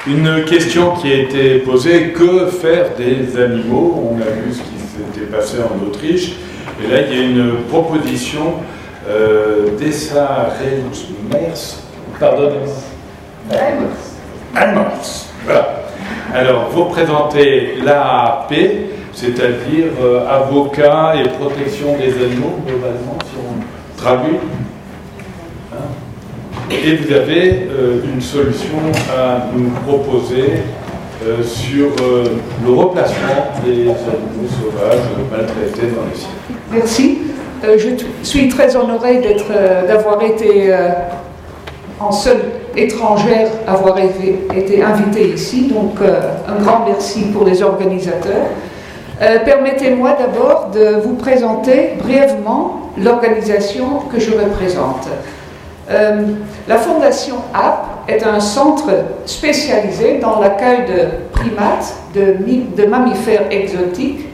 Une question qui a été posée, que faire des animaux? On a vu ce qui s'était passé en Autriche. Et là, il y a une proposition d'Essa Reimers. Pardonnez-moi. Reimers. Voilà. Alors, vous représentez l'AAP, c'est-à-dire avocat et protection des animaux, globalement, si on traduit. Et vous avez une solution à nous proposer sur le replacement des animaux sauvages maltraités dans les cirques. Merci. Je suis très honorée d'avoir été en seule étrangère, avoir été invitée ici. Donc, un grand merci pour les organisateurs. Permettez-moi d'abord de vous présenter brièvement l'organisation que je représente. La Fondation APP est un centre spécialisé dans l'accueil de primates, de mammifères exotiques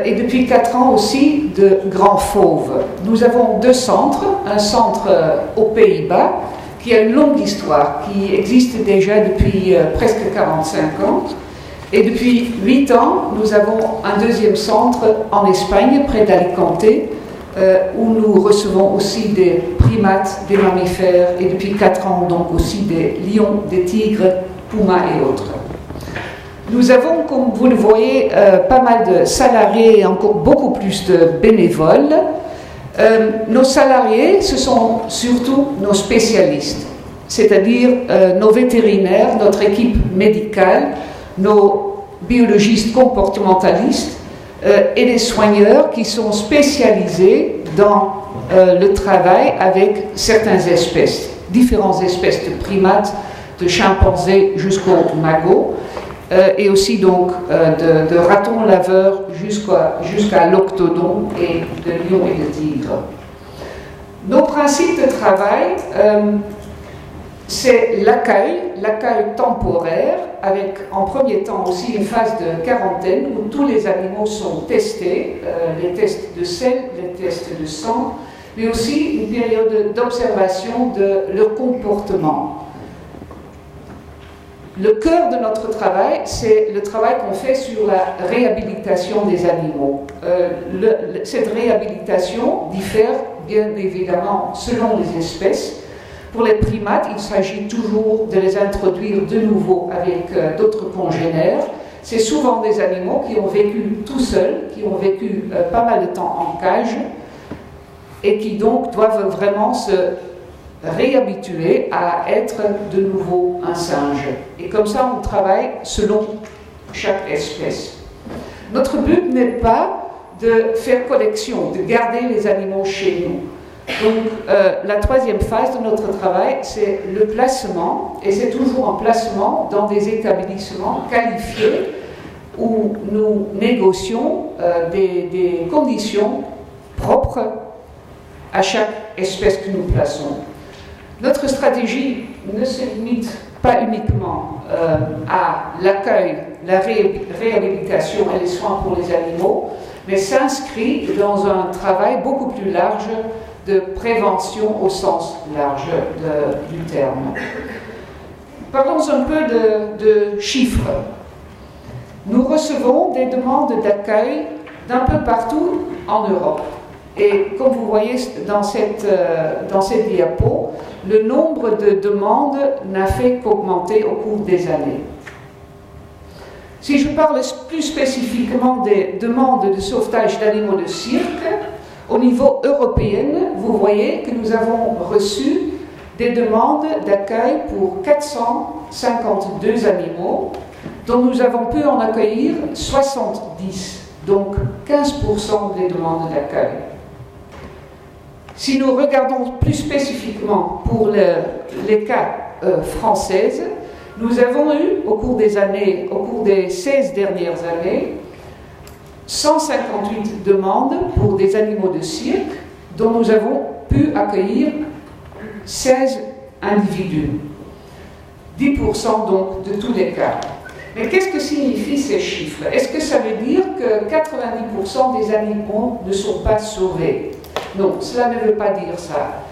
et depuis 4 ans aussi de grands fauves. Nous avons 2 centres, un centre aux Pays-Bas qui a une longue histoire, qui existe déjà depuis presque 45 ans. Et depuis 8 ans, nous avons un 2e centre en Espagne, près d'Alicante, où nous recevons aussi des primates, des mammifères, et depuis 4 ans donc aussi des lions, des tigres, pumas et autres. Nous avons, comme vous le voyez, pas mal de salariés et encore beaucoup plus de bénévoles. Nos salariés, ce sont surtout nos spécialistes, c'est-à-dire nos vétérinaires, notre équipe médicale, nos biologistes comportementalistes, et les soigneurs qui sont spécialisés dans le travail avec certaines espèces, différentes espèces de primates, de chimpanzés jusqu'aux magots, et aussi donc de ratons laveurs jusqu'à l'octodon et de lions et de tigres. Nos principes de travail, c'est l'accueil temporaire, avec en premier temps aussi une phase de quarantaine où tous les animaux sont testés, les tests de sel, les tests de sang, mais aussi une période d'observation de leur comportement. Le cœur de notre travail, c'est le travail qu'on fait sur la réhabilitation des animaux. Cette réhabilitation diffère bien évidemment selon les espèces. Pour les primates, il s'agit toujours de les introduire de nouveau avec d'autres congénères. C'est souvent des animaux qui ont vécu tout seuls, qui ont vécu pas mal de temps en cage et qui donc doivent vraiment se réhabituer à être de nouveau un singe. Et comme ça, on travaille selon chaque espèce. Notre but n'est pas de faire collection, de garder les animaux chez nous. Donc, la 3e phase de notre travail, c'est le placement, et c'est toujours un placement dans des établissements qualifiés où nous négocions des conditions propres à chaque espèce que nous plaçons. Notre stratégie ne se limite pas uniquement à l'accueil, la réhabilitation et les soins pour les animaux, mais s'inscrit dans un travail beaucoup plus large de prévention au sens large du terme. Parlons un peu de chiffres. Nous recevons des demandes d'accueil d'un peu partout en Europe. Et comme vous voyez dans cette diapo, le nombre de demandes n'a fait qu'augmenter au cours des années. Si je parle plus spécifiquement des demandes de sauvetage d'animaux de cirque, au niveau européen, vous voyez que nous avons reçu des demandes d'accueil pour 452 animaux, dont nous avons pu en accueillir 70, donc 15% des demandes d'accueil. Si nous regardons plus spécifiquement pour les cas françaises, nous avons eu au cours des 16 dernières années, 158 demandes pour des animaux de cirque, dont nous avons pu accueillir 16 individus. 10% donc de tous les cas. Mais qu'est-ce que signifient ces chiffres? Est-ce que ça veut dire que 90% des animaux ne sont pas sauvés? Non, cela ne veut pas dire ça.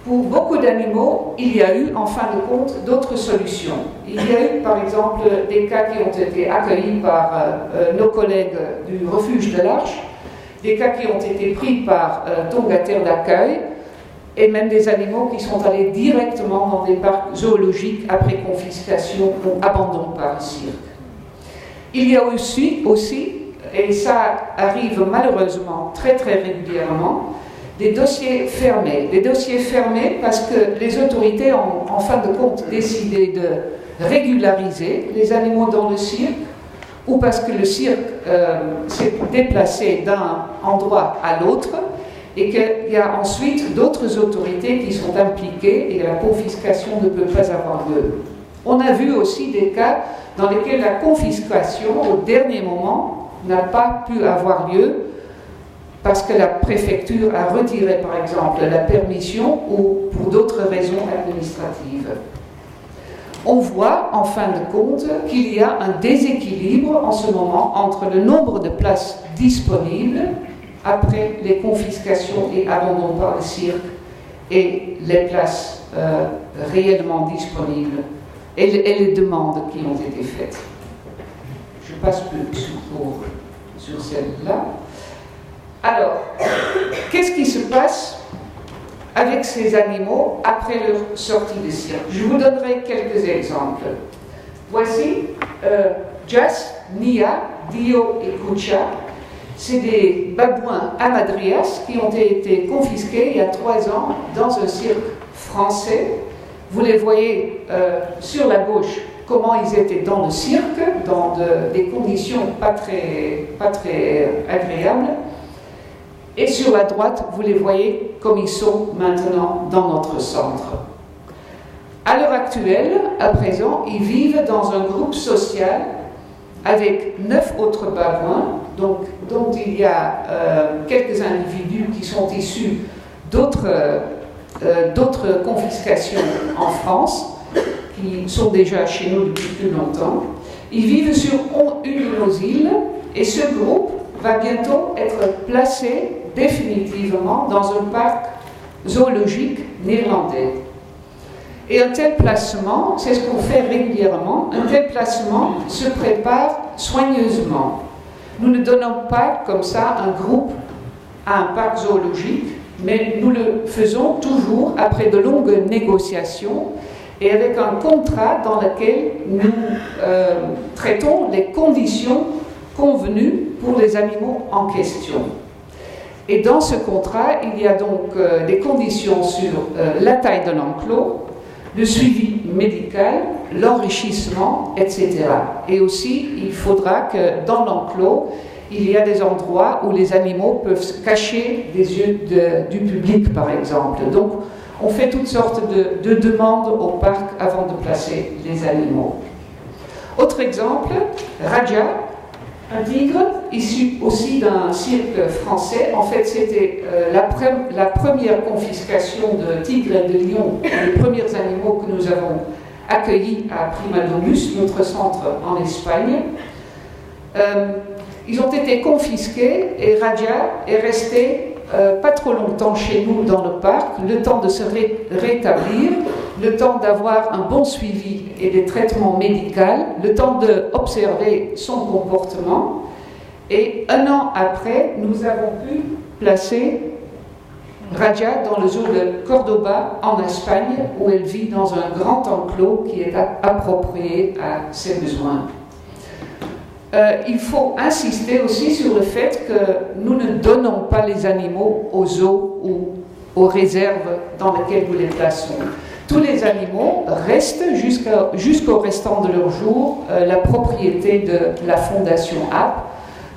pour beaucoup d'animaux, il y a eu, en fin de compte, d'autres solutions. Il y a eu, par exemple, des cas qui ont été accueillis par nos collègues du refuge de l'Arche, des cas qui ont été pris par Tonga Terre d'accueil, et même des animaux qui sont allés directement dans des parcs zoologiques après confiscation ou abandon par le cirque. Il y a aussi, et ça arrive malheureusement très très régulièrement, des dossiers fermés. Des dossiers fermés parce que les autorités ont en fin de compte décidé de régulariser les animaux dans le cirque, ou parce que le cirque s'est déplacé d'un endroit à l'autre, et qu'il y a ensuite d'autres autorités qui sont impliquées et la confiscation ne peut pas avoir lieu. On a vu aussi des cas dans lesquels la confiscation, au dernier moment, n'a pas pu avoir lieu parce que la préfecture a retiré, par exemple, la permission ou pour d'autres raisons administratives. On voit, en fin de compte, qu'il y a un déséquilibre en ce moment entre le nombre de places disponibles après les confiscations et abandons par le cirque et les places réellement disponibles et les demandes qui ont été faites. Je passe plus sur celle-là. Alors, qu'est-ce qui se passe avec ces animaux après leur sortie de cirque? Je vous donnerai quelques exemples. Voici Jas, Nia, Dio et Kucha. C'est des babouins amadrias qui ont été confisqués il y a 3 ans dans un cirque français. Vous les voyez sur la gauche, comment ils étaient dans le cirque, dans des conditions pas très agréables. Et sur la droite, vous les voyez comme ils sont maintenant dans notre centre. À l'heure actuelle, à présent, ils vivent dans un groupe social avec 9 autres babouins, dont il y a quelques individus qui sont issus d'autres confiscations en France, qui sont déjà chez nous depuis plus longtemps. Ils vivent sur une de nos îles et ce groupe va bientôt être placé définitivement dans un parc zoologique néerlandais. Et un tel placement, c'est ce qu'on fait régulièrement, un tel placement se prépare soigneusement. Nous ne donnons pas comme ça un groupe à un parc zoologique, mais nous le faisons toujours après de longues négociations et avec un contrat dans lequel nous traitons les conditions convenues pour les animaux en question. Et dans ce contrat, il y a donc des conditions sur la taille de l'enclos, le suivi médical, l'enrichissement, etc. Et aussi, il faudra que dans l'enclos, il y a des endroits où les animaux peuvent se cacher des yeux du public, par exemple. Donc, on fait toutes sortes de demandes au parc avant de placer les animaux. Autre exemple, Raja, un tigre issu aussi d'un cirque français. En fait, c'était la première confiscation de tigres et de lions, les premiers animaux que nous avons accueillis à Primadomus, notre centre en Espagne. Ils ont été confisqués et Raja est resté pas trop longtemps chez nous dans le parc, le temps de se rétablir, le temps d'avoir un bon suivi et des traitements médicaux, le temps d'observer son comportement. Et 1 an après, nous avons pu placer Raja dans le zoo de Cordoba en Espagne, où elle vit dans un grand enclos qui est approprié à ses besoins. Il faut insister aussi sur le fait que nous ne donnons pas les animaux aux zoos ou aux réserves dans lesquelles nous les plaçons. Tous les animaux restent jusqu'au restant de leur jour la propriété de la Fondation APP.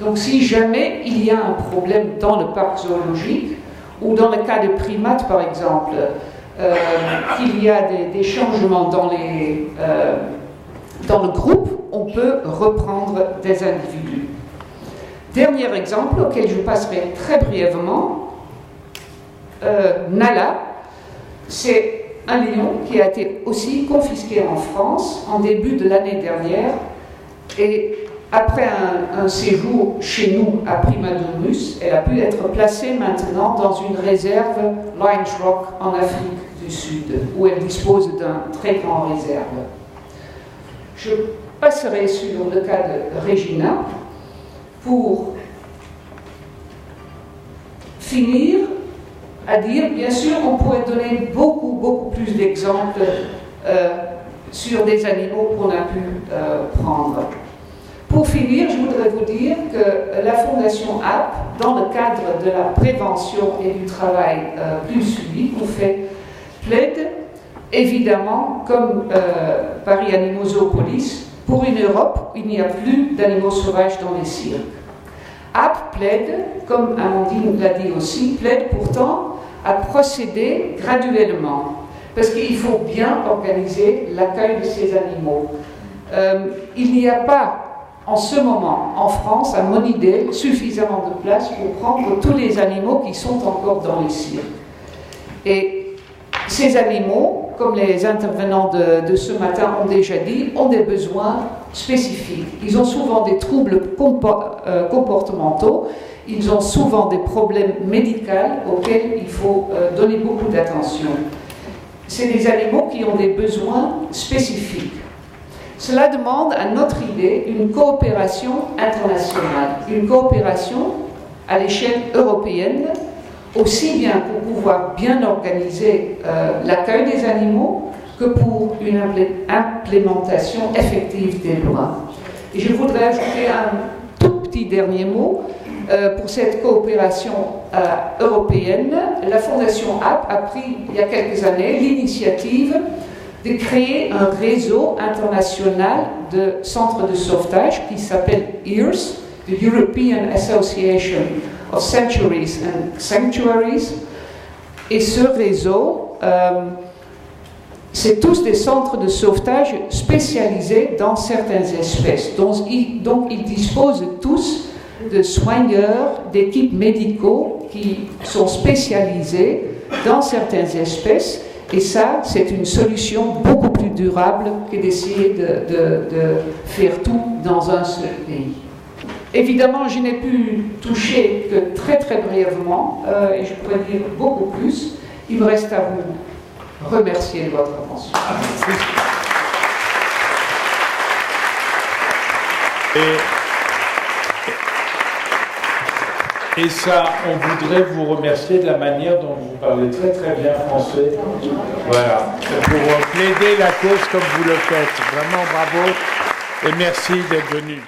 Donc si jamais il y a un problème dans le parc zoologique, ou dans le cas des primates par exemple, qu'il y a des changements dans le groupe, on peut reprendre des individus. Dernier exemple auquel je passerai très brièvement, Nala, c'est un lion qui a été aussi confisqué en France en début de l'année dernière et après un séjour chez nous à Primadurus, elle a pu être placée maintenant dans une réserve Lions Rock en Afrique du Sud, où elle dispose d'un très grand réserve. Je passerai sur le cas de Regina pour finir à dire, bien sûr, on pourrait donner beaucoup plus d'exemples sur des animaux qu'on a pu prendre. Pour finir, je voudrais vous dire que la Fondation APP, dans le cadre de la prévention et du travail plus suivi qu'on fait, plaide évidemment, comme Paris Animaux Zoopolis, pour une Europe où il n'y a plus d'animaux sauvages dans les cirques. APP plaide, comme Amandine l'a dit aussi, plaide pourtant à procéder graduellement, parce qu'il faut bien organiser l'accueil de ces animaux. Il n'y a pas en ce moment, en France, à Monidale, suffisamment de place pour prendre tous les animaux qui sont encore dans les cirques. Et ces animaux, comme les intervenants de ce matin ont déjà dit, ont des besoins spécifiques. Ils ont souvent des troubles comportementaux, ils ont souvent des problèmes médicaux auxquels il faut donner beaucoup d'attention. C'est des animaux qui ont des besoins spécifiques. Cela demande, à notre idée, une coopération internationale, une coopération à l'échelle européenne, aussi bien pour pouvoir bien organiser l'accueil des animaux que pour une implémentation effective des lois. Et je voudrais ajouter un tout petit dernier mot. Pour cette coopération européenne, la Fondation APP a pris, il y a quelques années, l'initiative de créer un réseau international de centres de sauvetage qui s'appelle EARS, the European Association of Sanctuaries and Sanctuaries. Et ce réseau, c'est tous des centres de sauvetage spécialisés dans certaines espèces. Donc ils disposent tous de soigneurs, d'équipes médicaux qui sont spécialisés dans certaines espèces. Et ça, c'est une solution beaucoup plus durable que d'essayer de faire tout dans un seul pays. Évidemment, je n'ai pu toucher que très brièvement, et je pourrais dire beaucoup plus. Il me reste à vous remercier de votre attention. Et ça, on voudrait vous remercier de la manière dont vous parlez très bien français. Voilà. Pour plaider la cause comme vous le faites. Vraiment bravo et merci d'être venu.